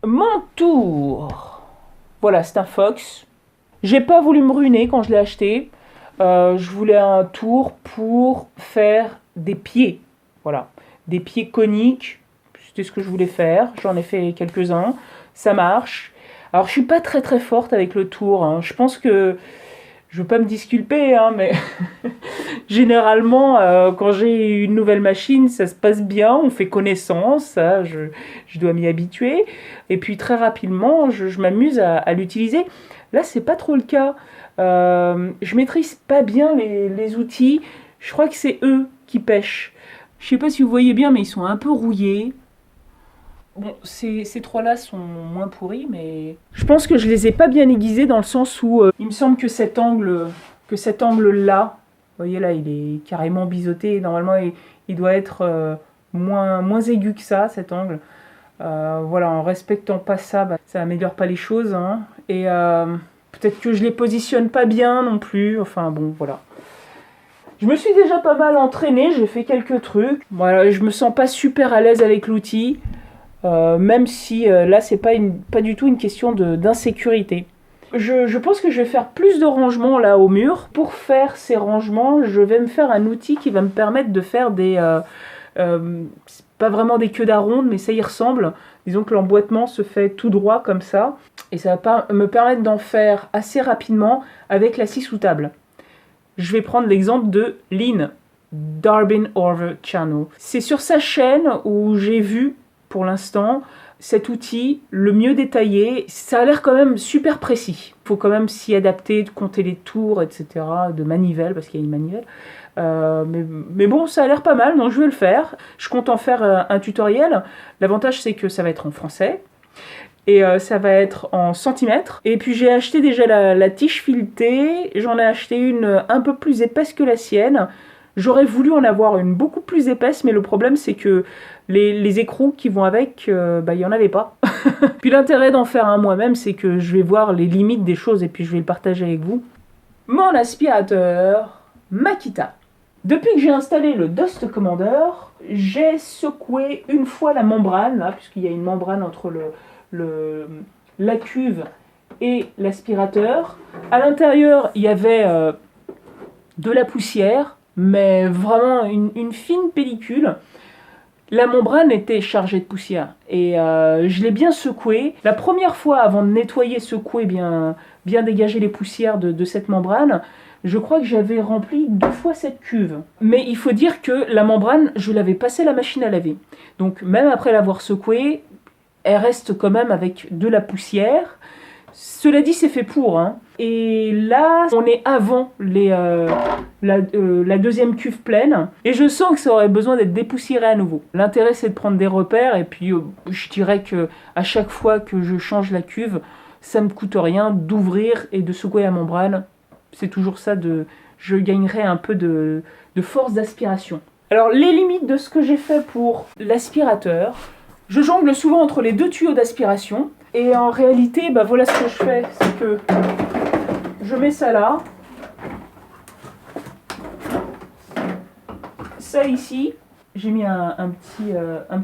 Mon tour. Voilà, c'est un Fox. J'ai pas voulu me ruiner quand je l'ai acheté. Je voulais un tour pour faire des pieds. Voilà, des pieds coniques. C'était ce que je voulais faire. J'en ai fait quelques-uns. Ça marche. Alors, je suis pas très très forte avec le tour, hein. Je pense que je veux pas me disculper, hein, mais généralement, quand j'ai une nouvelle machine, ça se passe bien, on fait connaissance, ça, je dois m'y habituer. Et puis très rapidement, je m'amuse à l'utiliser. Là, c'est pas trop le cas. Je maîtrise pas bien les outils. Je crois que c'est eux qui pêchent. Je sais pas si vous voyez bien, mais ils sont un peu rouillés. Bon, ces trois-là sont moins pourris, mais je pense que je les ai pas bien aiguisés dans le sens où il me semble que cet angle-là, vous voyez là, il est carrément biseauté. Normalement, il doit être moins aigu que ça, cet angle. Voilà, en respectant pas ça, bah, ça améliore pas les choses, hein. Et peut-être que je les positionne pas bien non plus. Enfin bon, voilà. Je me suis déjà pas mal entraînée, j'ai fait quelques trucs. Voilà, je me sens pas super à l'aise avec l'outil. Même si là, c'est pas du tout une question d'insécurité. Je pense que je vais faire plus de rangements là au mur. Pour faire ces rangements, je vais me faire un outil qui va me permettre de faire c'est pas vraiment des queues d'aronde, mais ça y ressemble. Disons que l'emboîtement se fait tout droit comme ça. Et ça va me permettre d'en faire assez rapidement avec la scie sous table. Je vais prendre l'exemple de Lynn, Darbin Over Channel. C'est sur sa chaîne où j'ai vu pour l'instant cet outil le mieux détaillé. Ça a l'air quand même super précis. Il faut quand même s'y adapter, de compter les tours, etc. De manivelle, parce qu'il y a une manivelle. Mais bon, ça a l'air pas mal, donc je vais le faire. Je compte en faire un tutoriel. L'avantage, c'est que ça va être en français. Et ça va être en centimètres. Et puis j'ai acheté déjà la tige filetée. J'en ai acheté une un peu plus épaisse que la sienne. J'aurais voulu en avoir une beaucoup plus épaisse, mais le problème c'est que les écrous qui vont avec, il n'y en avait pas. Puis l'intérêt d'en faire un moi-même, c'est que je vais voir les limites des choses et puis je vais le partager avec vous. Mon aspirateur Makita. Depuis que j'ai installé le Dust Commander, j'ai secoué une fois la membrane, là, puisqu'il y a une membrane entre la cuve et l'aspirateur. À l'intérieur, il y avait de la poussière, mais vraiment une fine pellicule. La membrane était chargée de poussière et je l'ai bien secouée. La première fois, avant de nettoyer, secouer, bien dégager les poussières de cette membrane, je crois que j'avais rempli 2 fois cette cuve. Mais il faut dire que la membrane, je l'avais passée à la machine à laver. Donc même après l'avoir secouée, elle reste quand même avec de la poussière. Cela dit, c'est fait pour, hein. Et là, on est avant la deuxième cuve pleine. Et je sens que ça aurait besoin d'être dépoussiéré à nouveau. L'intérêt, c'est de prendre des repères. Et puis, je dirais que à chaque fois que je change la cuve, ça me coûte rien d'ouvrir et de secouer la membrane. C'est toujours ça, je gagnerai un peu de force d'aspiration. Alors, les limites de ce que j'ai fait pour l'aspirateur. Je jongle souvent entre les 2 tuyaux d'aspiration. Et en réalité, voilà ce que je fais. C'est que je mets ça là. Ça ici. J'ai mis un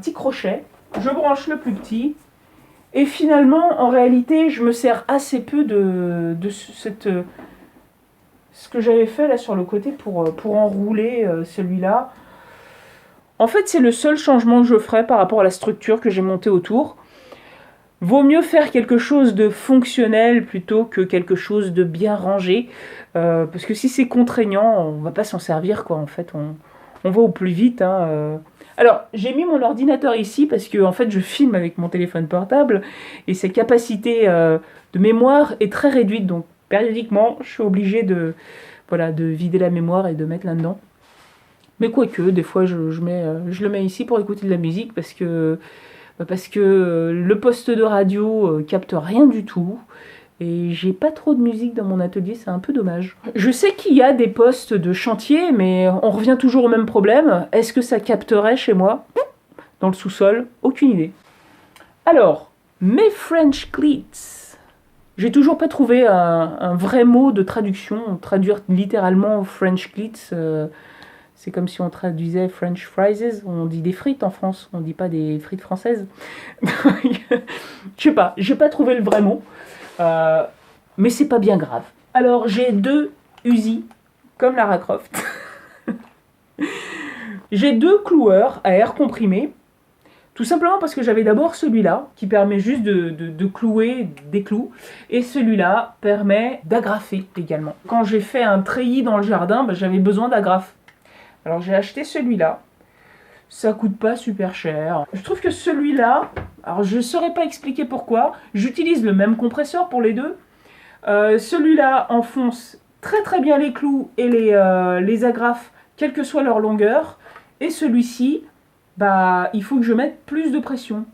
petit crochet. Je branche le plus petit. Et finalement, en réalité, je me sers assez peu de ce que j'avais fait là sur le côté pour enrouler celui-là. En fait, c'est le seul changement que je ferai par rapport à la structure que j'ai montée autour. Vaut mieux faire quelque chose de fonctionnel plutôt que quelque chose de bien rangé. Parce que si c'est contraignant, on va pas s'en servir, quoi. En fait, on va au plus vite, hein. Alors, j'ai mis mon ordinateur ici parce que en fait, je filme avec mon téléphone portable et sa capacité de mémoire est très réduite. Donc, périodiquement, je suis obligée de vider la mémoire et de mettre là-dedans. Mais quoique, des fois, je le mets ici pour écouter de la musique parce que le poste de radio capte rien du tout. Et j'ai pas trop de musique dans mon atelier, c'est un peu dommage. Je sais qu'il y a des postes de chantier, mais on revient toujours au même problème. Est-ce que ça capterait chez moi? Dans le sous-sol? Aucune idée. Alors, mes French cleats. J'ai toujours pas trouvé un vrai mot de traduction. Traduire littéralement French cleats, c'est comme si on traduisait French fries. On dit des frites en France, on dit pas des frites françaises. Je sais pas, j'ai pas trouvé le vrai mot. Mais c'est pas bien grave. Alors j'ai 2 Uzi, comme Lara Croft. J'ai 2 cloueurs à air comprimé. Tout simplement parce que j'avais d'abord celui-là, qui permet juste de clouer des clous, et celui-là permet d'agrafer également. Quand j'ai fait un treillis dans le jardin, j'avais besoin d'agrafe. Alors j'ai acheté celui-là, ça coûte pas super cher. Je trouve que celui-là, alors je saurais pas expliquer pourquoi, j'utilise le même compresseur pour les deux. Celui-là enfonce très très bien les clous et les agrafes, quelle que soit leur longueur, et celui-ci, il faut que je mette plus de pression.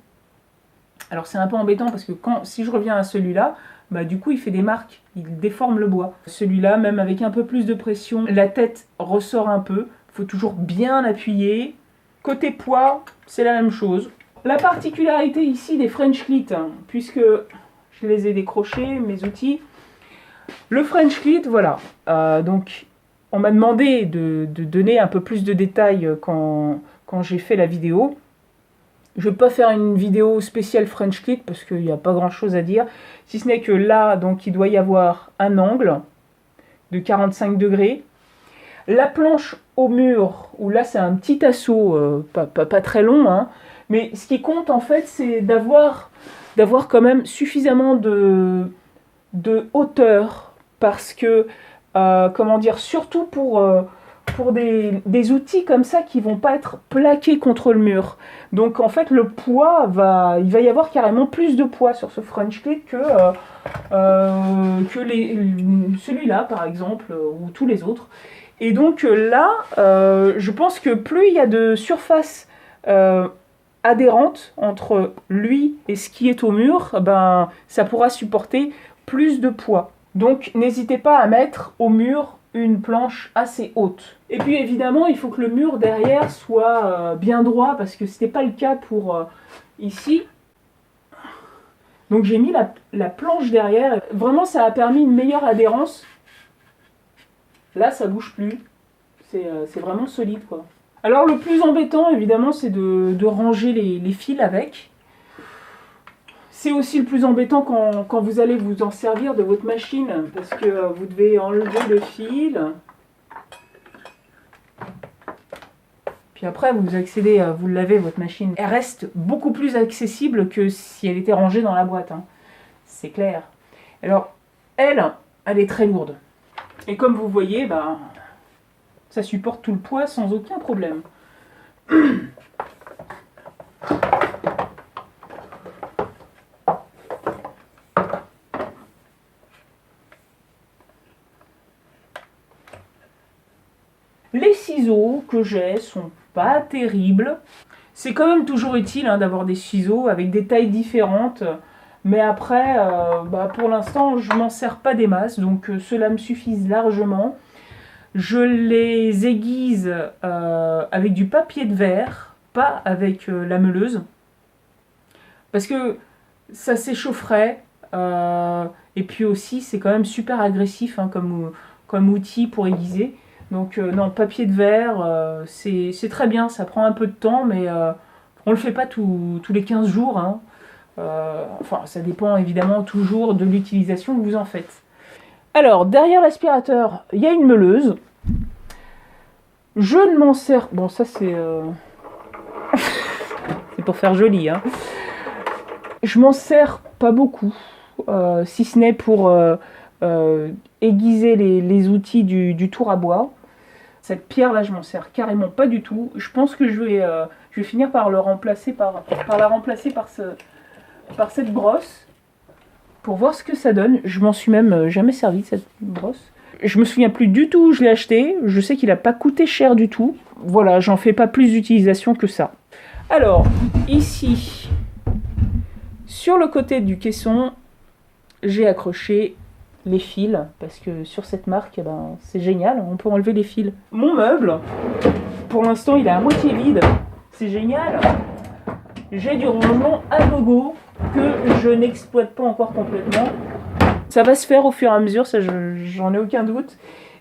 Alors c'est un peu embêtant parce que si je reviens à celui-là, du coup il fait des marques, il déforme le bois. Celui-là, même avec un peu plus de pression, la tête ressort un peu, il faut toujours bien appuyer. Côté poids, c'est la même chose. La particularité ici des French Clit, puisque je les ai décrochés, mes outils, le French Clit, voilà. Donc on m'a demandé de donner un peu plus de détails quand j'ai fait la vidéo. Je ne vais pas faire une vidéo spéciale French Clit parce qu'il n'y a pas grand chose à dire. Si ce n'est que là, donc, il doit y avoir un angle de 45 degrés. La planche au mur, où là c'est un petit assaut, pas très long, hein, mais ce qui compte en fait c'est d'avoir quand même suffisamment de hauteur. Parce que, surtout pour des outils comme ça qui vont pas être plaqués contre le mur. Donc en fait le poids il va y avoir carrément plus de poids sur ce French Clit que celui-là par exemple ou tous les autres. Et donc là, je pense que plus il y a de surface adhérente entre lui et ce qui est au mur, ça pourra supporter plus de poids. Donc n'hésitez pas à mettre au mur une planche assez haute. Et puis évidemment, il faut que le mur derrière soit bien droit, parce que ce n'était pas le cas pour ici. Donc j'ai mis la planche derrière. Vraiment, ça a permis une meilleure adhérence. Là, ça bouge plus. C'est vraiment solide, quoi. Alors le plus embêtant, évidemment, c'est de ranger les fils avec. C'est aussi le plus embêtant quand vous allez vous en servir de votre machine, parce que vous devez enlever le fil. Puis après, vous lavez votre machine. Elle reste beaucoup plus accessible que si elle était rangée dans la boîte, hein. C'est clair. Alors, elle est très lourde. Et comme vous voyez, ça supporte tout le poids sans aucun problème. Les ciseaux que j'ai sont pas terribles. C'est quand même toujours utile d'avoir des ciseaux avec des tailles différentes. Mais après, pour l'instant, je m'en sers pas des masses. Donc cela me suffit largement. Je les aiguise avec du papier de verre, pas avec la meuleuse. Parce que ça s'échaufferait. Et puis aussi, c'est quand même super agressif comme outil pour aiguiser. Donc non, papier de verre, c'est très bien, ça prend un peu de temps, mais on le fait pas tous les 15 jours. Hein. Ça dépend évidemment toujours de l'utilisation que vous en faites. Alors, derrière l'aspirateur, il y a une meuleuse. Je ne m'en sers... Bon, ça c'est... c'est pour faire joli. Hein. Je m'en sers pas beaucoup, si ce n'est pour aiguiser les outils du tour à bois. Cette pierre-là, je m'en sers carrément pas du tout. Je pense que je vais finir par la remplacer par cette brosse pour voir ce que ça donne. Je m'en suis même jamais servi de cette brosse. Je me souviens plus du tout où je l'ai acheté. Je sais qu'il n'a pas coûté cher du tout. Voilà, j'en fais pas plus d'utilisation que ça. Alors, ici, sur le côté du caisson, j'ai accroché les fils, parce que sur cette marque, c'est génial, on peut enlever les fils. Mon meuble, pour l'instant, il est à moitié vide. C'est génial. J'ai du rangement à gogo que je n'exploite pas encore complètement. Ça va se faire au fur et à mesure, ça j'en ai aucun doute.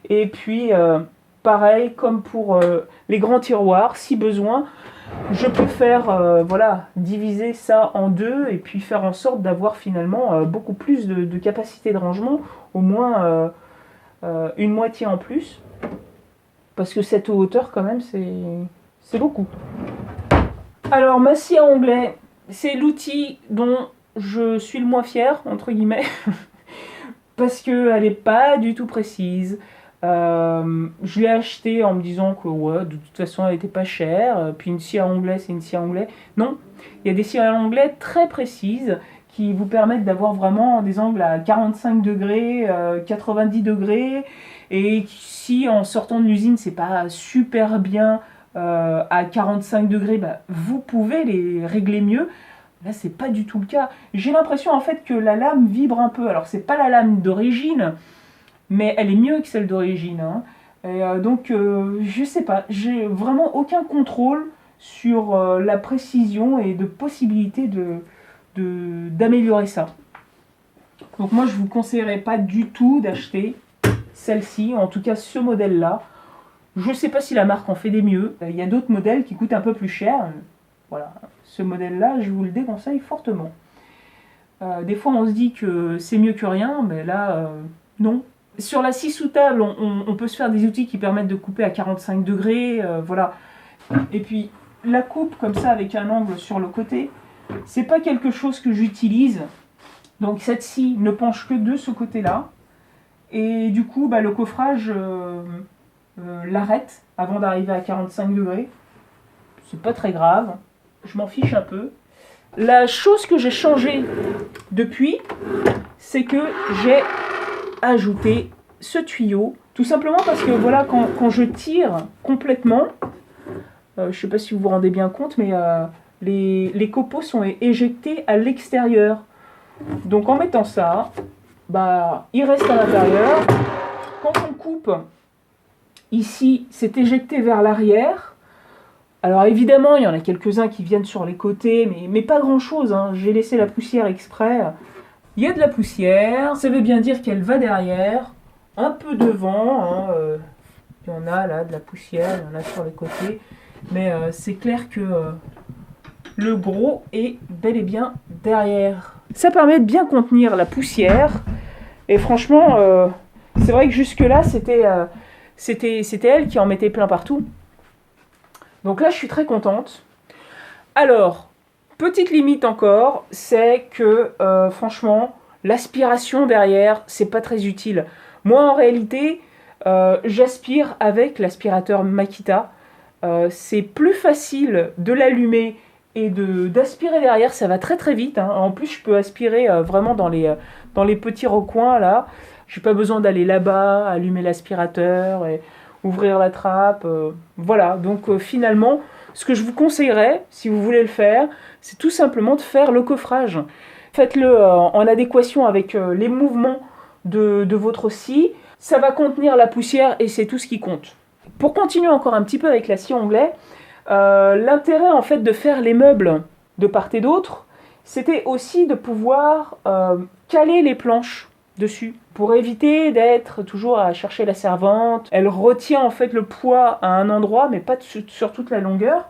Et puis, pareil, comme pour les grands tiroirs, si besoin, je peux faire, voilà, diviser ça en deux et puis faire en sorte d'avoir finalement beaucoup plus de capacité de rangement, au moins une moitié en plus, parce que cette hauteur quand même c'est beaucoup. Alors ma scie à onglet, c'est l'outil dont je suis le moins fier, entre guillemets, parce qu'elle n'est pas du tout précise. Je l'ai acheté en me disant que ouais, de toute façon elle était pas chère, puis une scie à onglet c'est une scie à onglet. Non, il y a des scies à onglet très précises qui vous permettent d'avoir vraiment des angles à 45 degrés, 90 degrés, et si en sortant de l'usine c'est pas super bien à 45 degrés, bah, vous pouvez les régler mieux. Là, c'est pas du tout le cas. J'ai l'impression en fait que la lame vibre un peu. Alors, c'est pas la lame d'origine, mais elle est mieux que celle d'origine. Hein. Et, donc, je sais pas. J'ai vraiment aucun contrôle sur la précision et de possibilité d'améliorer ça. Donc, moi, je vous conseillerais pas du tout d'acheter celle-ci, en tout cas ce modèle-là. Je sais pas si la marque en fait des mieux. Il y a d'autres modèles qui coûtent un peu plus cher. Voilà, ce modèle-là, je vous le déconseille fortement. Des fois, on se dit que c'est mieux que rien, mais là, non. Sur la scie sous table, on peut se faire des outils qui permettent de couper à 45 degrés, voilà. Et puis, la coupe comme ça, avec un angle sur le côté, c'est pas quelque chose que j'utilise. Donc, cette scie ne penche que de ce côté-là. Et du coup, bah, le coffrage l'arrête avant d'arriver à 45 degrés. C'est pas très grave. Je m'en fiche un peu. La chose que j'ai changée depuis, c'est que j'ai ajouté ce tuyau. Tout simplement parce que voilà, quand je tire complètement, je ne sais pas si vous vous rendez bien compte, mais les copeaux sont éjectés à l'extérieur. Donc en mettant ça, bah, il reste à l'intérieur. Quand on coupe, ici, c'est éjecté vers l'arrière. Alors évidemment, il y en a quelques-uns qui viennent sur les côtés, mais pas grand-chose. Hein. J'ai laissé la poussière exprès. Il y a de la poussière, ça veut bien dire qu'elle va derrière, un peu devant. Hein, il y en a là, de la poussière, il y en a sur les côtés. Mais c'est clair que le gros est bel et bien derrière. Ça permet de bien contenir la poussière. Et franchement, c'est vrai que jusque-là, c'était elle qui en mettait plein partout. Donc là, je suis très contente. Alors, petite limite encore, c'est que franchement, l'aspiration derrière, c'est pas très utile. Moi, en réalité, j'aspire avec l'aspirateur Makita. C'est plus facile de l'allumer et d'aspirer derrière, ça va très très vite. Hein. En plus, je peux aspirer vraiment dans les petits recoins là. J'ai pas besoin d'aller là-bas, allumer l'aspirateur et ouvrir la trappe. Voilà, donc finalement, ce que je vous conseillerais, si vous voulez le faire, c'est tout simplement de faire le coffrage. Faites-le en adéquation avec les mouvements de votre scie. Ça va contenir la poussière et c'est tout ce qui compte. Pour continuer encore un petit peu avec la scie onglet, l'intérêt en fait de faire les meubles de part et d'autre, c'était aussi de pouvoir caler les planches dessus pour éviter d'être toujours à chercher la servante. Elle retient en fait le poids à un endroit mais pas sur toute la longueur.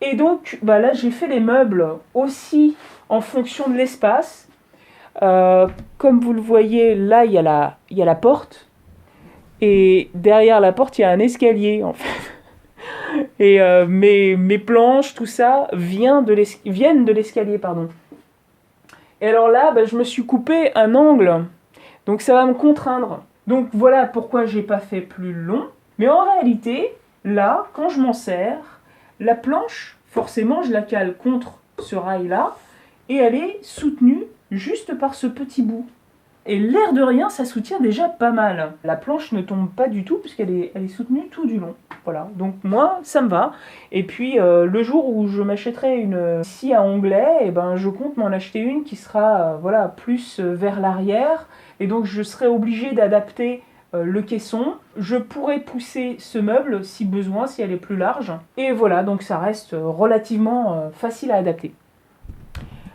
Et donc bah là j'ai fait les meubles aussi en fonction de l'espace. Comme vous le voyez là il y a la porte et derrière la porte il y a un escalier en fait. Et mes planches, tout ça viennent de l'escalier, pardon. Et alors là, bah, je me suis coupé un angle, donc ça va me contraindre. Donc voilà pourquoi j'ai pas fait plus long. Mais en réalité, là, quand je m'en sers, la planche, forcément, je la cale contre ce rail-là, et elle est soutenue juste par ce petit bout. Et l'air de rien, ça soutient déjà pas mal. La planche ne tombe pas du tout puisqu'elle est soutenue tout du long. Voilà, donc moi, ça me va. Et puis, le jour où je m'achèterai une scie à onglet, eh ben, je compte m'en acheter une qui sera voilà, plus vers l'arrière. Et donc, je serai obligée d'adapter le caisson. Je pourrais pousser ce meuble si besoin, si elle est plus large. Et voilà, donc ça reste relativement facile à adapter.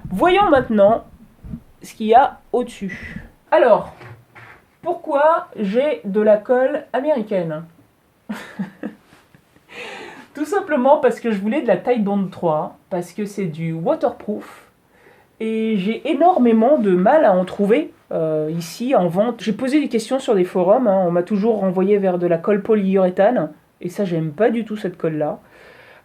Voyons maintenant ce qu'il y a au-dessus. Alors, pourquoi j'ai de la colle américaine ? Tout simplement parce que je voulais de la Titebond 3, parce que c'est du waterproof, et j'ai énormément de mal à en trouver ici en vente. J'ai posé des questions sur des forums, hein, on m'a toujours renvoyé vers de la colle polyuréthane, et ça j'aime pas du tout cette colle-là,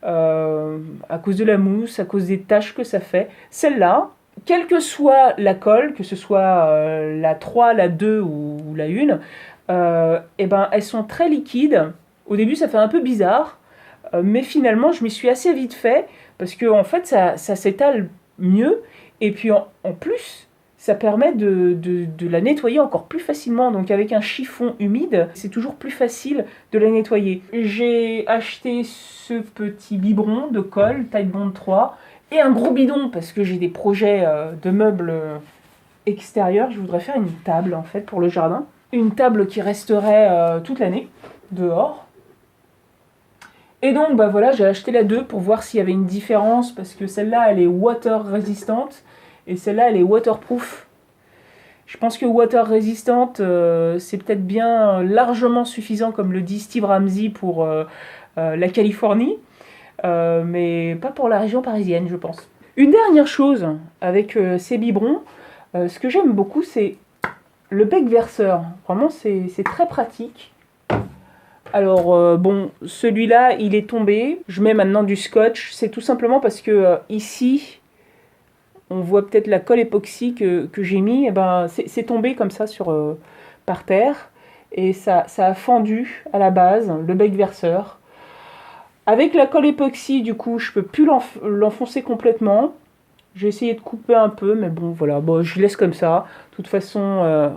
à cause de la mousse, à cause des taches que ça fait. Celle-là, quelle que soit la colle, que ce soit la 3, la 2 ou la 1, et ben, elles sont très liquides. Au début ça fait un peu bizarre, mais finalement je m'y suis assez vite fait, parce que en fait ça s'étale mieux, et puis en plus ça permet de la nettoyer encore plus facilement. Donc avec un chiffon humide, c'est toujours plus facile de la nettoyer. J'ai acheté ce petit biberon de colle Titebond 3 et un gros bidon parce que j'ai des projets de meubles extérieurs. Je voudrais faire une table en fait pour le jardin. Une table qui resterait toute l'année dehors. Et donc bah voilà, j'ai acheté la 2 pour voir s'il y avait une différence, parce que celle-là elle est water résistante et celle-là elle est waterproof. Je pense que water résistante c'est peut-être bien largement suffisant, comme le dit Steve Ramsey, pour la Californie, mais pas pour la région parisienne, je pense. Une dernière chose avec ces biberons, ce que j'aime beaucoup, c'est le bec verseur. Vraiment c'est très pratique. Alors bon, celui-là il est tombé, je mets maintenant du scotch. C'est tout simplement parce que ici on voit peut-être la colle époxy que j'ai mis, et ben c'est tombé comme ça par terre, et ça a fendu à la base le bec verseur. Avec la colle époxy, du coup je peux plus l'enfoncer complètement. J'ai essayé de couper un peu, mais bon voilà, bon, je laisse comme ça. De toute façon,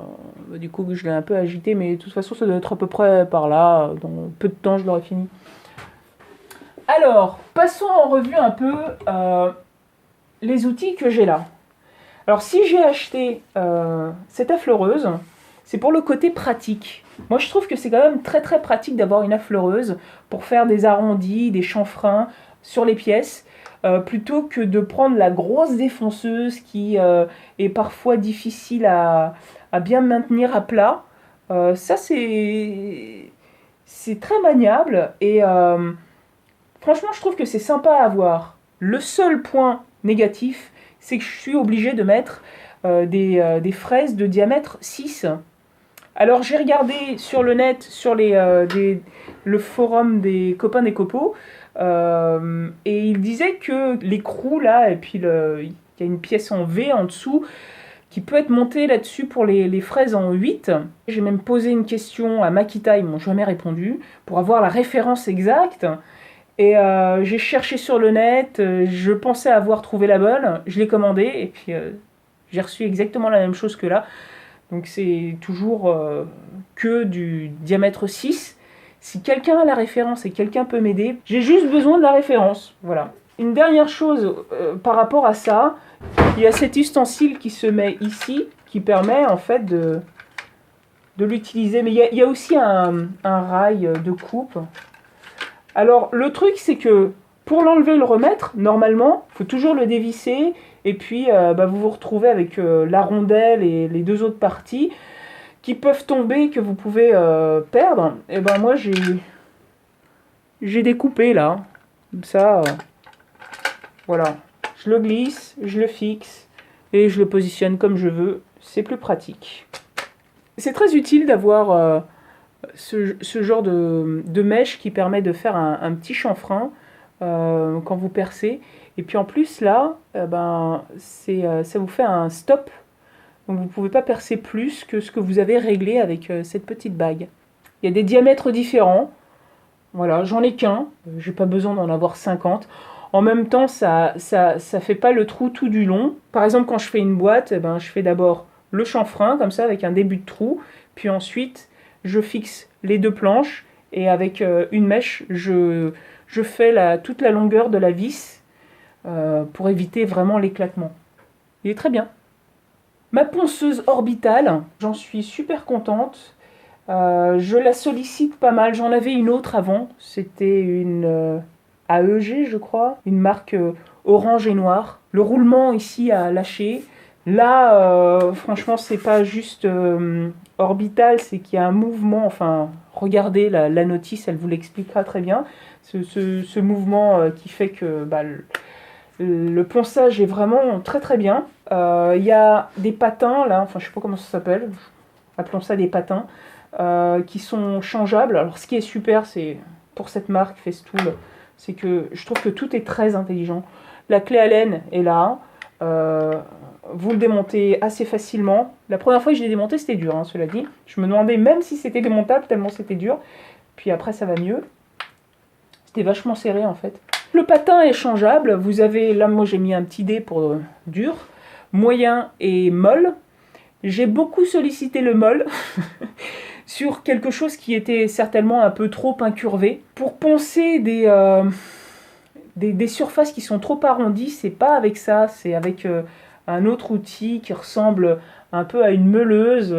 du coup je l'ai un peu agité, mais de toute façon ça doit être à peu près par là. Dans peu de temps je l'aurai fini. Alors, passons en revue un peu les outils que j'ai là. Alors si j'ai acheté cette affleureuse, c'est pour le côté pratique. Moi je trouve que c'est quand même très très pratique d'avoir une affleureuse pour faire des arrondis, des chanfreins sur les pièces, plutôt que de prendre la grosse défonceuse qui est parfois difficile à bien maintenir à plat. Ça c'est très maniable, et franchement je trouve que c'est sympa à avoir. Le seul point négatif, c'est que je suis obligée de mettre des fraises de diamètre 6. Alors j'ai regardé sur le net, sur le forum des copains des copeaux, et il disait que l'écrou là, et puis il y a une pièce en V en dessous qui peut être montée là-dessus pour les fraises en 8. J'ai même posé une question à Makita, ils m'ont jamais répondu, pour avoir la référence exacte. Et j'ai cherché sur le net, je pensais avoir trouvé la bonne, je l'ai commandée, et puis j'ai reçu exactement la même chose que là. Donc c'est toujours que du diamètre 6. Si quelqu'un a la référence et quelqu'un peut m'aider, j'ai juste besoin de la référence. Voilà. Une dernière chose par rapport à ça, il y a cet ustensile qui se met ici, qui permet en fait de l'utiliser. Mais il y a aussi un rail de coupe. Alors le truc c'est que pour l'enlever et le remettre, normalement, il faut toujours le dévisser, et puis vous vous retrouvez avec la rondelle et les deux autres parties qui peuvent tomber, que vous pouvez perdre. Et ben moi j'ai découpé là, comme ça, voilà. Je le glisse, je le fixe, et je le positionne comme je veux, c'est plus pratique. C'est très utile d'avoir ce genre de mèche qui permet de faire un petit chanfrein quand vous percez. Et puis en plus là, ça vous fait un stop. Donc vous ne pouvez pas percer plus que ce que vous avez réglé avec cette petite bague. Il y a des diamètres différents. Voilà, j'en ai qu'un. J'ai pas besoin d'en avoir 50. En même temps, ça fait pas le trou tout du long. Par exemple, quand je fais une boîte, je fais d'abord le chanfrein, comme ça, avec un début de trou. Puis ensuite, je fixe les deux planches, et avec une mèche, je fais toute la longueur de la vis pour éviter vraiment l'éclatement. Il est très bien. Ma ponceuse orbitale, j'en suis super contente. Je la sollicite pas mal. J'en avais une autre avant. C'était une AEG, je crois. Une marque orange et noire. Le roulement ici a lâché. Là, franchement, c'est pas juste orbital, c'est qu'il y a un mouvement. Enfin, regardez la notice, elle vous l'expliquera très bien. Ce mouvement qui fait que le ponçage est vraiment très très bien. Il y a des patins là, enfin je sais pas comment ça s'appelle, appelons ça des patins, qui sont changeables. Alors ce qui est super, c'est pour cette marque Festool, c'est que je trouve que tout est très intelligent. La clé Allen est là. Vous le démontez assez facilement. La première fois que je l'ai démonté, c'était dur, hein, cela dit. Je me demandais même si c'était démontable, tellement c'était dur. Puis après, ça va mieux. C'était vachement serré, en fait. Le patin est changeable. Vous avez, là, moi, j'ai mis un petit dé pour dur, moyen et molle. J'ai beaucoup sollicité le molle sur quelque chose qui était certainement un peu trop incurvé. Pour poncer des surfaces qui sont trop arrondies, c'est pas avec ça, c'est avec un autre outil qui ressemble un peu à une meuleuse.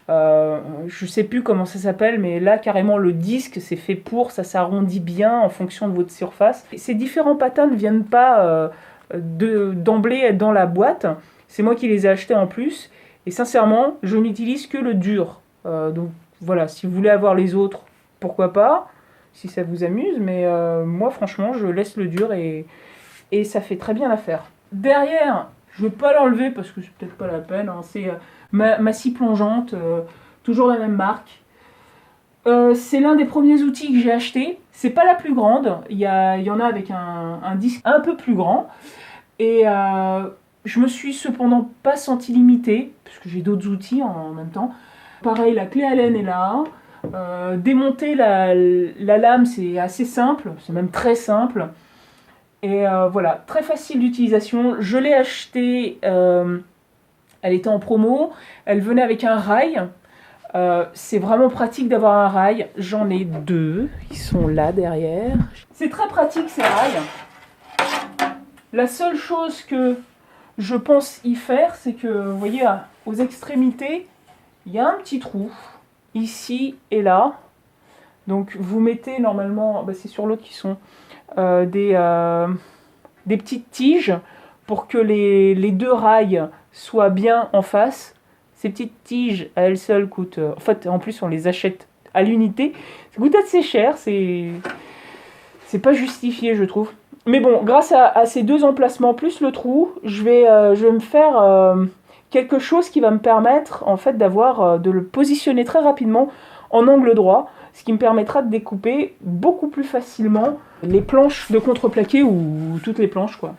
Je sais plus comment ça s'appelle, mais là carrément le disque c'est fait pour, ça s'arrondit bien en fonction de votre surface. Et ces différents patins ne viennent pas d'emblée dans la boîte, c'est moi qui les ai achetés en plus, et sincèrement je n'utilise que le dur. Donc voilà, si vous voulez avoir les autres, pourquoi pas, si ça vous amuse, mais moi franchement je laisse le dur et ça fait très bien l'affaire. Derrière, je ne vais pas l'enlever parce que c'est peut-être pas la peine, hein, c'est ma scie plongeante, toujours la même marque. C'est l'un des premiers outils que j'ai acheté. C'est pas la plus grande, il y en a avec un disque un peu plus grand. Et je me suis cependant pas sentie limitée, parce que j'ai d'autres outils en même temps. Pareil, la clé Allen est là. Démonter la lame, c'est assez simple, c'est même très simple. Et voilà, très facile d'utilisation. Je l'ai achetée, elle était en promo, elle venait avec un rail. C'est vraiment pratique d'avoir un rail. J'en ai deux, ils sont là derrière. C'est très pratique ces rails. La seule chose que je pense y faire, c'est que, vous voyez, aux extrémités, il y a un petit trou, ici et là. Donc vous mettez normalement, c'est sur l'autre qui sont des petites tiges pour que les deux rails soient bien en face. Ces petites tiges à elles seules coûtent... en fait, en plus, on les achète à l'unité. Ça coûte assez cher, c'est pas justifié, je trouve. Mais bon, grâce à ces deux emplacements, plus le trou, je vais me faire quelque chose qui va me permettre, en fait, de le positionner très rapidement en angle droit, ce qui me permettra de découper beaucoup plus facilement les planches de contreplaqué ou toutes les planches, quoi.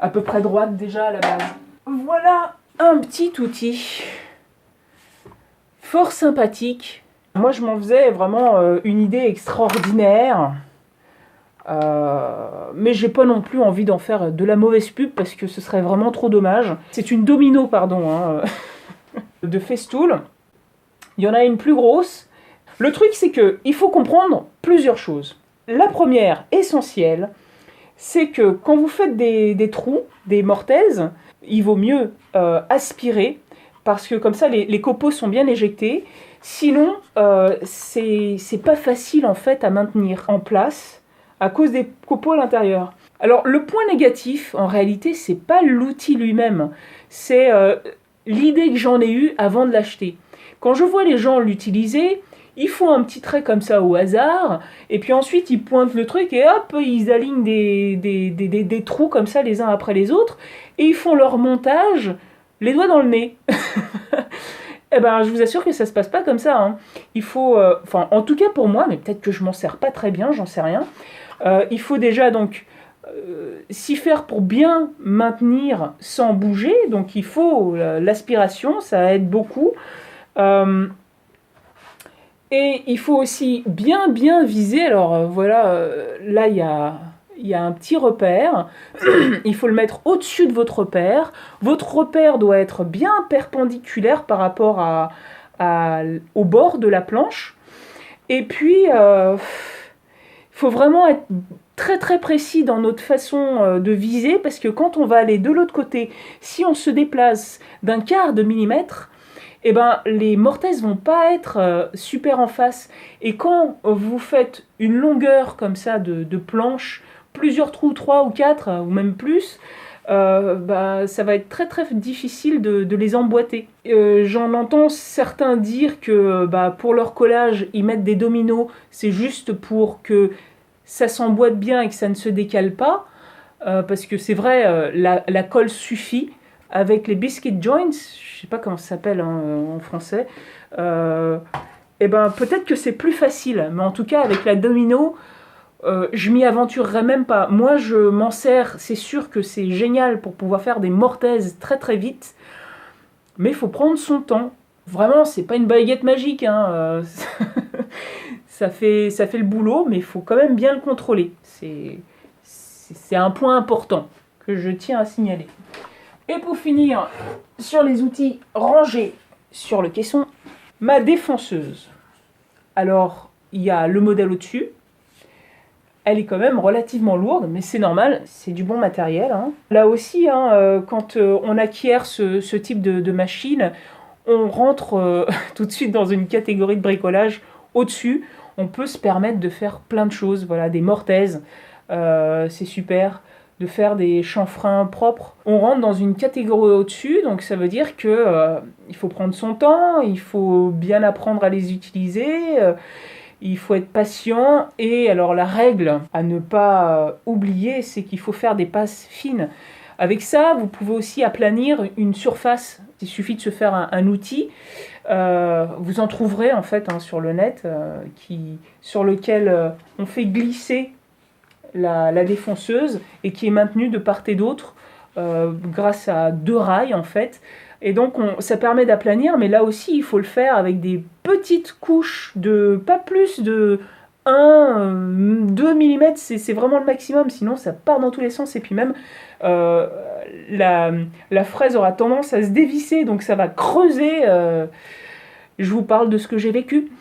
À peu près droite déjà à la base. Voilà un petit outil fort sympathique. Moi, je m'en faisais vraiment une idée extraordinaire. Mais j'ai pas non plus envie d'en faire de la mauvaise pub parce que ce serait vraiment trop dommage. C'est une domino, de Festool. Il y en a une plus grosse. Le truc, c'est que il faut comprendre plusieurs choses. La première, essentielle, c'est que quand vous faites des trous, des mortaises, il vaut mieux aspirer parce que comme ça, les copeaux sont bien éjectés. Sinon, c'est pas facile en fait à maintenir en place à cause des copeaux à l'intérieur. Alors le point négatif, en réalité, c'est pas l'outil lui-même, c'est l'idée que j'en ai eue avant de l'acheter. Quand je vois les gens l'utiliser, ils font un petit trait comme ça au hasard, et puis ensuite ils pointent le truc et hop, ils alignent des trous comme ça les uns après les autres, et ils font leur montage les doigts dans le nez. Eh ben, je vous assure que ça se passe pas comme ça, hein. Il faut, en tout cas pour moi, mais peut-être que je m'en sers pas très bien, j'en sais rien. Il faut déjà donc s'y faire pour bien maintenir sans bouger. Donc il faut l'aspiration, ça aide beaucoup. Et il faut aussi bien viser. Alors voilà, là il y a un petit repère. Il faut le mettre au-dessus de votre repère. Votre repère doit être bien perpendiculaire par rapport au bord de la planche. Et puis, il faut vraiment être très très précis dans notre façon de viser, parce que quand on va aller de l'autre côté, si on se déplace d'un quart de millimètre, eh ben, les mortaises vont pas être super en face. Et quand vous faites une longueur comme ça de planche, plusieurs trous, 3 ou 4, ou même plus, bah, ça va être très très difficile de les emboîter. J'en entends certains dire que bah, pour leur collage, ils mettent des dominos, c'est juste pour que ça s'emboîte bien et que ça ne se décale pas. Parce que c'est vrai, la colle suffit. Avec les biscuit joints, je sais pas comment ça s'appelle hein, en français, et ben peut-être que c'est plus facile, mais en tout cas avec la domino, je m'y aventurerai même pas. Moi je m'en sers, c'est sûr que c'est génial pour pouvoir faire des mortaises très très vite, mais il faut prendre son temps. Vraiment, c'est pas une baguette magique, hein, ça fait le boulot, mais il faut quand même bien le contrôler. C'est un point important que je tiens à signaler. Et pour finir, sur les outils rangés sur le caisson, ma défonceuse. Alors, il y a le modèle au-dessus. Elle est quand même relativement lourde, mais c'est normal, c'est du bon matériel. Hein. Là aussi, hein, quand on acquiert ce type de machine, on rentre tout de suite dans une catégorie de bricolage au-dessus. On peut se permettre de faire plein de choses, voilà, des mortaises, c'est super, de faire des chanfreins propres. On rentre dans une catégorie au-dessus, donc ça veut dire que il faut prendre son temps, il faut bien apprendre à les utiliser, il faut être patient. Et alors la règle à ne pas oublier, c'est qu'il faut faire des passes fines. Avec ça, vous pouvez aussi aplanir une surface. Il suffit de se faire un outil. Vous en trouverez en fait hein, sur le net, sur lequel on fait glisser la défonceuse et qui est maintenue de part et d'autre grâce à 2 rails en fait. Et donc ça permet d'aplanir, mais là aussi il faut le faire avec des petites couches de pas plus de 1-2 mm, c'est vraiment le maximum, sinon ça part dans tous les sens. Et puis même la fraise aura tendance à se dévisser, donc ça va creuser. Je vous parle de ce que j'ai vécu.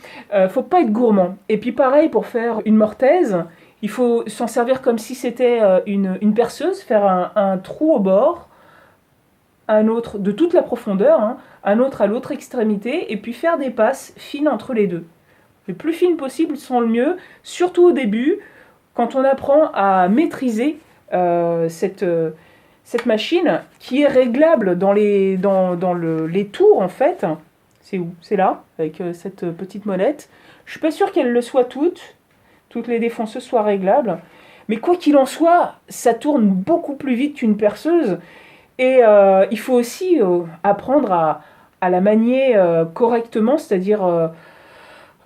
Faut pas être gourmand. Et puis pareil, pour faire une mortaise, il faut s'en servir comme si c'était une perceuse, faire un trou au bord, un autre de toute la profondeur, hein, un autre à l'autre extrémité, et puis faire des passes fines entre les deux. Les plus fines possibles sont le mieux, surtout au début, quand on apprend à maîtriser cette machine qui est réglable dans les tours en fait. C'est où? C'est là, avec cette petite molette. Je suis pas sûre qu'elles le soient toutes les défonceuses soient réglables. Mais quoi qu'il en soit, ça tourne beaucoup plus vite qu'une perceuse. Et il faut aussi apprendre à la manier correctement, c'est-à-dire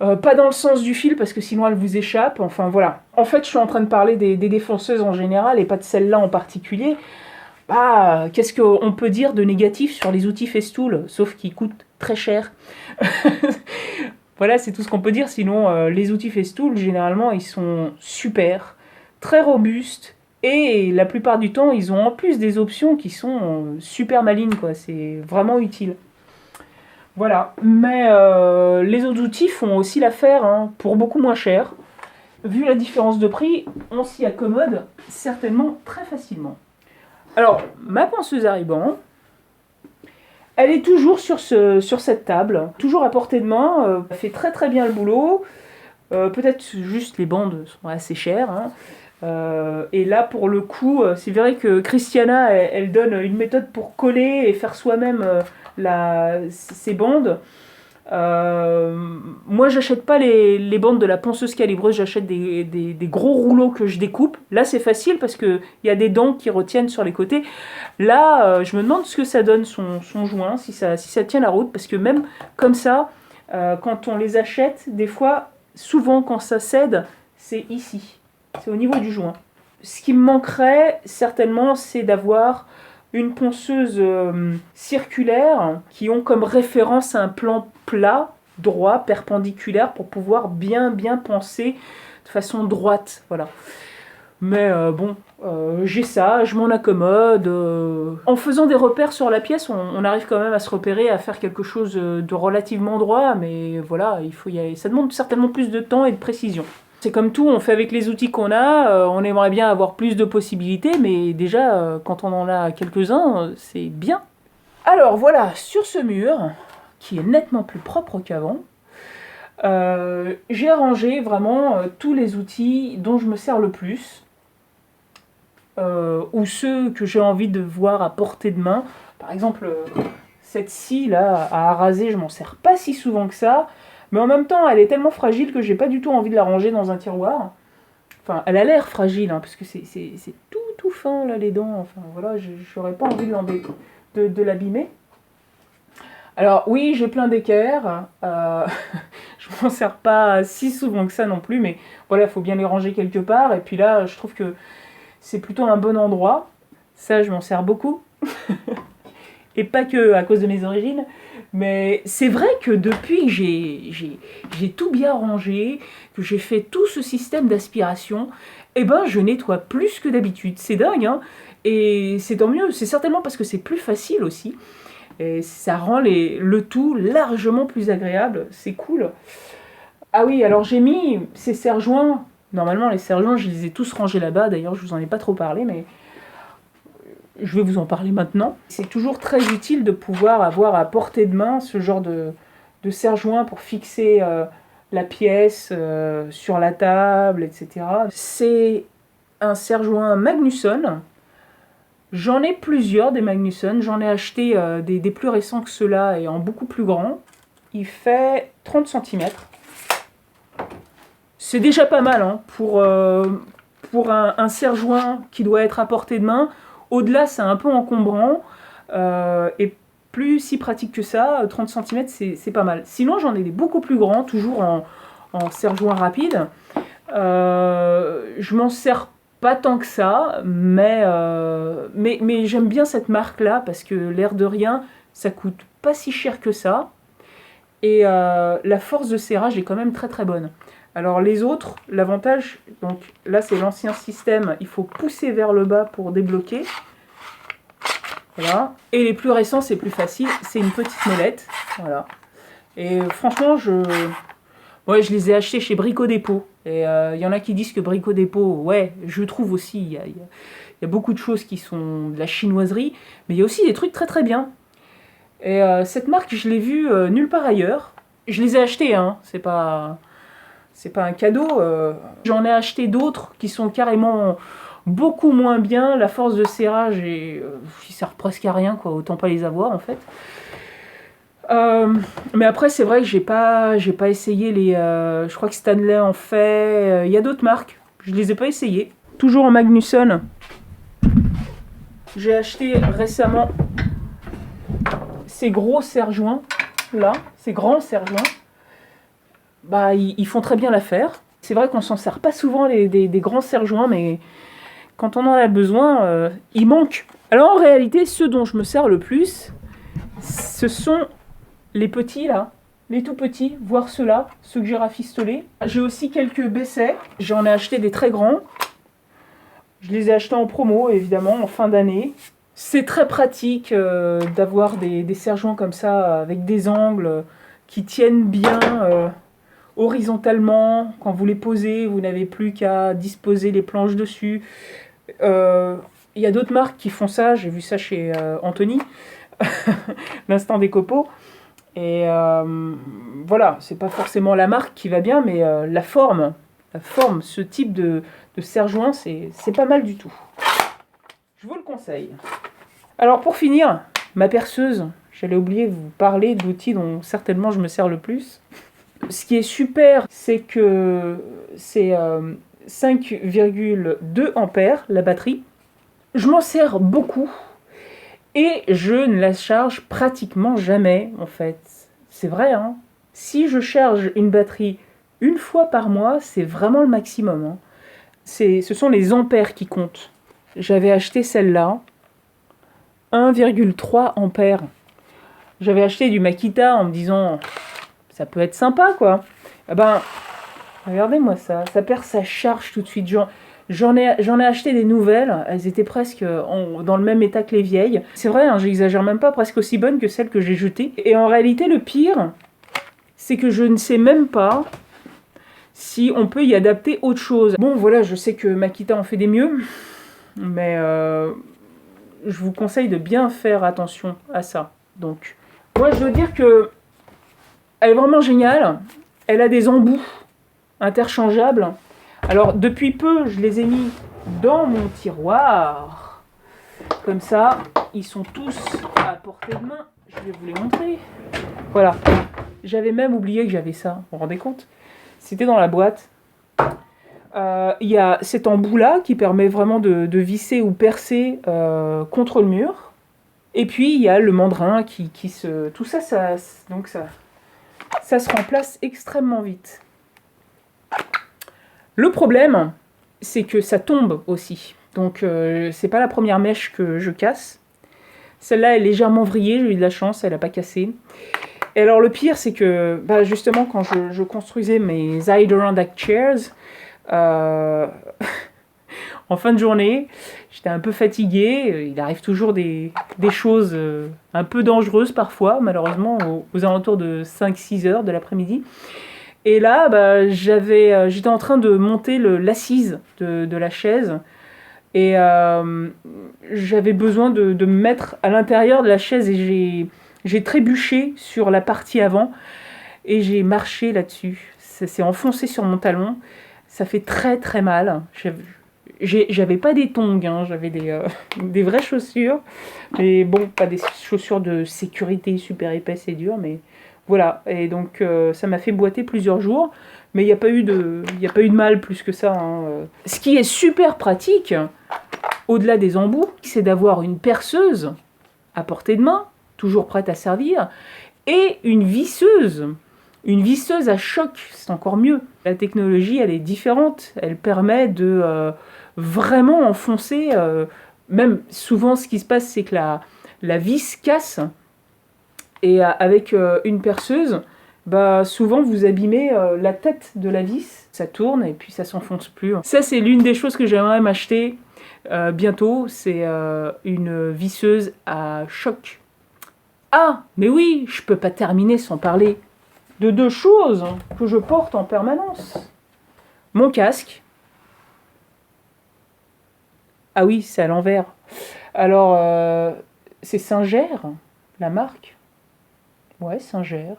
pas dans le sens du fil parce que sinon elle vous échappe. Enfin voilà. En fait, je suis en train de parler des défonceuses en général et pas de celle-là en particulier. Bah, qu'est-ce qu'on peut dire de négatif sur les outils Festool, sauf qu'ils coûtent très cher. Voilà, c'est tout ce qu'on peut dire. Sinon, les outils Festool, généralement, ils sont super, très robustes, et la plupart du temps, ils ont en plus des options qui sont super malines, quoi. C'est vraiment utile. Voilà. Mais les autres outils font aussi l'affaire, hein, pour beaucoup moins cher. Vu la différence de prix, on s'y accommode certainement très facilement. Alors, ma ponceuse à ruban, elle est toujours sur cette table, toujours à portée de main, elle fait très très bien le boulot. Peut-être juste les bandes sont assez chères. Hein. Et là, pour le coup, c'est vrai que Christiana, elle donne une méthode pour coller et faire soi-même ces bandes. Moi, j'achète pas les bandes de la ponceuse calibreuse, j'achète des gros rouleaux que je découpe. Là, c'est facile parce qu'il y a des dents qui retiennent sur les côtés. Là, je me demande ce que ça donne son joint, si ça tient la route, parce que même comme ça, quand on les achète, des fois, souvent quand ça cède, c'est ici, c'est au niveau du joint. Ce qui me manquerait certainement, c'est d'avoir une ponceuse circulaire qui ont comme référence un plan plat, droit, perpendiculaire pour pouvoir bien poncer de façon droite, voilà. Mais bon, j'ai ça, je m'en accommode. En faisant des repères sur la pièce, on arrive quand même à se repérer, à faire quelque chose de relativement droit, mais voilà, ça demande certainement plus de temps et de précision. C'est comme tout, on fait avec les outils qu'on a, on aimerait bien avoir plus de possibilités, mais déjà, quand on en a quelques-uns, c'est bien. Alors voilà, sur ce mur, qui est nettement plus propre qu'avant, j'ai arrangé vraiment tous les outils dont je me sers le plus. ou ceux que j'ai envie de voir à portée de main. Par exemple, cette scie là à raser, je m'en sers pas si souvent que ça, mais en même temps, elle est tellement fragile que j'ai pas du tout envie de la ranger dans un tiroir. Enfin, elle a l'air fragile, hein, parce que c'est tout fin là les dents. Enfin voilà, j'aurais pas envie de l'abîmer. Alors oui, j'ai plein d'équerres. Je m'en sers pas si souvent que ça non plus, mais voilà, il faut bien les ranger quelque part. Et puis là, je trouve que c'est plutôt un bon endroit. Ça, je m'en sers beaucoup. Et pas que à cause de mes origines. Mais c'est vrai que depuis que j'ai tout bien rangé, que j'ai fait tout ce système d'aspiration, eh ben je nettoie plus que d'habitude. C'est dingue, hein. Et c'est tant mieux. C'est certainement parce que c'est plus facile aussi. Et ça rend le tout largement plus agréable. C'est cool. Ah oui, alors j'ai mis ces serre-joints. Normalement, les serre-joints, je les ai tous rangés là-bas. D'ailleurs, je vous en ai pas trop parlé, mais je vais vous en parler maintenant. C'est toujours très utile de pouvoir avoir à portée de main ce genre de serre-joint pour fixer la pièce sur la table, etc. C'est un serre-joint Magnusson. J'en ai plusieurs des Magnusson. J'en ai acheté des plus récents que ceux-là et en beaucoup plus grand. Il fait 30 cm. C'est déjà pas mal hein, pour un serre-joint qui doit être à portée de main. Au-delà, c'est un peu encombrant. Et plus si pratique que ça, 30 cm, c'est pas mal. Sinon, j'en ai des beaucoup plus grands, toujours en serre-joint rapide. Je m'en sers pas tant que ça, mais j'aime bien cette marque-là, parce que l'air de rien, ça coûte pas si cher que ça. Et la force de serrage est quand même très très bonne. Alors les autres, l'avantage, donc là c'est l'ancien système, il faut pousser vers le bas pour débloquer. Voilà. Et les plus récents, c'est plus facile, c'est une petite molette. Voilà. Et franchement, je les ai achetés chez Brico Dépôt. Et il y en a qui disent que Brico Dépôt, ouais, je trouve aussi, il y a beaucoup de choses qui sont de la chinoiserie, mais il y a aussi des trucs très très bien. Et cette marque, je l'ai vue nulle part ailleurs. Je les ai achetés, hein, c'est pas un cadeau. J'en ai acheté d'autres qui sont carrément beaucoup moins bien. La force de serrage, ils servent presque à rien, quoi. Autant pas les avoir, en fait. Mais après, c'est vrai que j'ai pas essayé les... je crois que Stanley en fait. Il y a d'autres marques. Je les ai pas essayées. Toujours en Magnusson. J'ai acheté récemment ces gros serre-joints. Là, ces grands serre-joints. Bah, ils font très bien l'affaire. C'est vrai qu'on s'en sert pas souvent des grands serre-joints, mais quand on en a besoin, il manque. Alors en réalité, ceux dont je me sers le plus, ce sont les petits là, les tout petits, voire ceux-là, ceux que j'ai rafistolés. J'ai aussi quelques Bessets, j'en ai acheté des très grands. Je les ai achetés en promo, évidemment, en fin d'année. C'est très pratique d'avoir des serre-joints comme ça, avec des angles qui tiennent bien horizontalement. Quand vous les posez, vous n'avez plus qu'à disposer les planches dessus. Il y a d'autres marques qui font ça, j'ai vu ça chez Anthony, l'instant des copeaux. Et voilà, c'est pas forcément la marque qui va bien, mais la forme, ce type de serre-joint, c'est pas mal du tout. Je vous le conseille. Alors pour finir, ma perceuse, j'allais oublier de vous parler d'outils dont certainement je me sers le plus. Ce qui est super, c'est que c'est 5,2 ampères la batterie. Je m'en sers beaucoup et je ne la charge pratiquement jamais en fait. C'est vrai, hein. Si je charge une batterie une fois par mois, c'est vraiment le maximum, hein. Ce sont les ampères qui comptent. J'avais acheté celle-là, 1,3 ampères. J'avais acheté du Makita en me disant ça peut être sympa quoi. Eh ben, regardez-moi ça perd sa charge tout de suite. J'en ai acheté des nouvelles, elles étaient presque dans le même état que les vieilles. C'est vrai, hein, j'exagère même pas, presque aussi bonnes que celles que j'ai jetées. Et en réalité, le pire, c'est que je ne sais même pas si on peut y adapter autre chose. Bon, voilà, je sais que Makita en fait des mieux, mais je vous conseille de bien faire attention à ça. Donc, moi, je veux dire que elle est vraiment géniale. Elle a des embouts interchangeables. Alors depuis peu, je les ai mis dans mon tiroir. Comme ça, ils sont tous à portée de main. Je vais vous les montrer. Voilà. J'avais même oublié que j'avais ça. Vous vous rendez compte? C'était dans la boîte. Il y a cet embout-là qui permet vraiment de visser ou percer contre le mur. Et puis, il y a le mandrin qui se... Tout ça, donc ça se remplace extrêmement vite. Le problème, c'est que ça tombe aussi. Donc, c'est pas la première mèche que je casse. Celle-là est légèrement vrillée, j'ai eu de la chance, elle n'a pas cassé. Et alors, le pire, c'est que, justement, quand je construisais mes Adirondack Chairs, en fin de journée, j'étais un peu fatiguée. Il arrive toujours des choses un peu dangereuses parfois, malheureusement, aux alentours de 5-6 heures de l'après-midi. Et là, j'étais en train de monter l'assise de la chaise. Et j'avais besoin de me mettre à l'intérieur de la chaise et j'ai trébuché sur la partie avant et j'ai marché là-dessus. Ça s'est enfoncé sur mon talon. Ça fait très très mal. J'avais pas des tongs, hein, j'avais des vraies chaussures. Mais bon, pas des chaussures de sécurité super épaisses et dures, mais voilà. Et donc ça m'a fait boiter plusieurs jours. Mais il n'y a pas eu de mal plus que ça. Hein. Ce qui est super pratique, au-delà des embouts, c'est d'avoir une perceuse à portée de main, toujours prête à servir, et une visseuse. Une visseuse à choc, c'est encore mieux. La technologie, elle est différente. Elle permet de vraiment enfoncer. Même souvent, ce qui se passe, c'est que la vis casse. Et avec une perceuse, souvent vous abîmez la tête de la vis. Ça tourne et puis ça s'enfonce plus. Ça, c'est l'une des choses que j'aimerais m'acheter bientôt. C'est une visseuse à choc. Ah, mais oui, je peux pas terminer sans parler de deux choses que je porte en permanence. Mon casque. Ah oui, c'est à l'envers. Alors, c'est Singer, la marque. Ouais, Singer.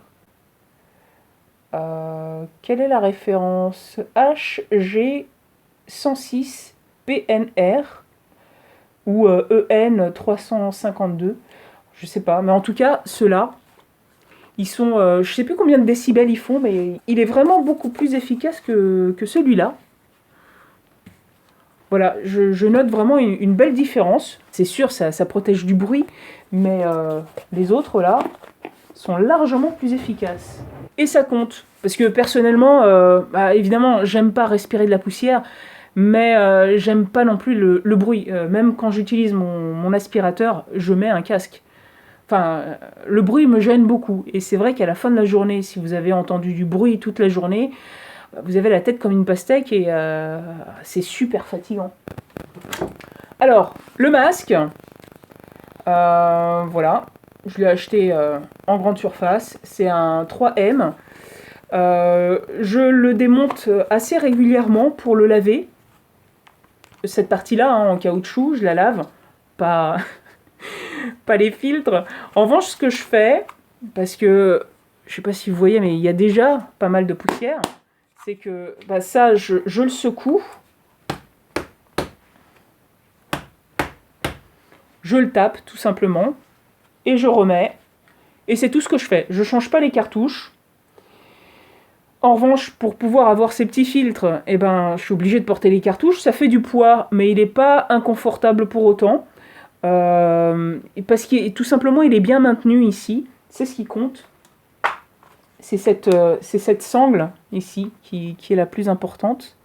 Quelle est la référence? HG106 PNR ou EN352. Je sais pas, mais en tout cas, ceux-là, ils sont, je sais plus combien de décibels ils font, mais il est vraiment beaucoup plus efficace que celui-là. Voilà, je note vraiment une belle différence. C'est sûr, ça protège du bruit, mais les autres, là, sont largement plus efficaces. Et ça compte, parce que personnellement, évidemment, j'aime pas respirer de la poussière, mais j'aime pas non plus le bruit. Même quand j'utilise mon aspirateur, je mets un casque. Enfin, le bruit me gêne beaucoup. Et c'est vrai qu'à la fin de la journée, si vous avez entendu du bruit toute la journée, vous avez la tête comme une pastèque et c'est super fatigant. Alors, le masque, voilà, je l'ai acheté en grande surface. C'est un 3M. Je le démonte assez régulièrement pour le laver. Cette partie-là, hein, en caoutchouc, je la lave. Pas les filtres. En revanche, ce que je fais, parce que, je sais pas si vous voyez, mais il y a déjà pas mal de poussière, c'est que ça, je le secoue. Je le tape, tout simplement. Et je remets. Et c'est tout ce que je fais. Je change pas les cartouches. En revanche, pour pouvoir avoir ces petits filtres, je suis obligé de porter les cartouches. Ça fait du poids, mais il n'est pas inconfortable pour autant. Parce qu'il tout simplement, il est bien maintenu ici. C'est ce qui compte. C'est cette sangle ici qui est la plus importante.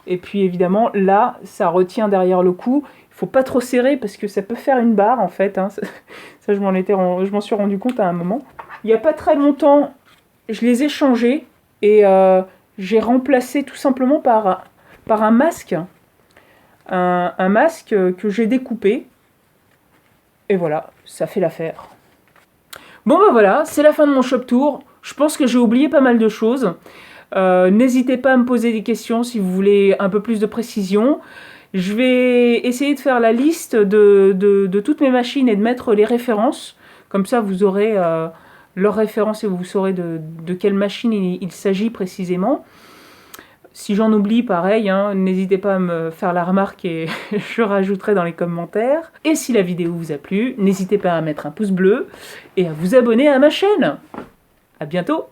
Et puis évidemment, là, ça retient derrière le cou. Il faut pas trop serrer parce que ça peut faire une barre en fait. Hein. Ça, je m'en suis rendu compte à un moment. Il n'y a pas très longtemps, je les ai changés. Et j'ai remplacé tout simplement par un masque. Un masque que j'ai découpé. Et voilà, ça fait l'affaire. Bon voilà, c'est la fin de mon shop tour. Je pense que j'ai oublié pas mal de choses. N'hésitez pas à me poser des questions si vous voulez un peu plus de précision. Je vais essayer de faire la liste de toutes mes machines et de mettre les références. Comme ça, vous aurez leurs références et vous saurez de quelle machine il s'agit précisément. Si j'en oublie, pareil, hein, n'hésitez pas à me faire la remarque et je rajouterai dans les commentaires. Et si la vidéo vous a plu, n'hésitez pas à mettre un pouce bleu et à vous abonner à ma chaîne. À bientôt!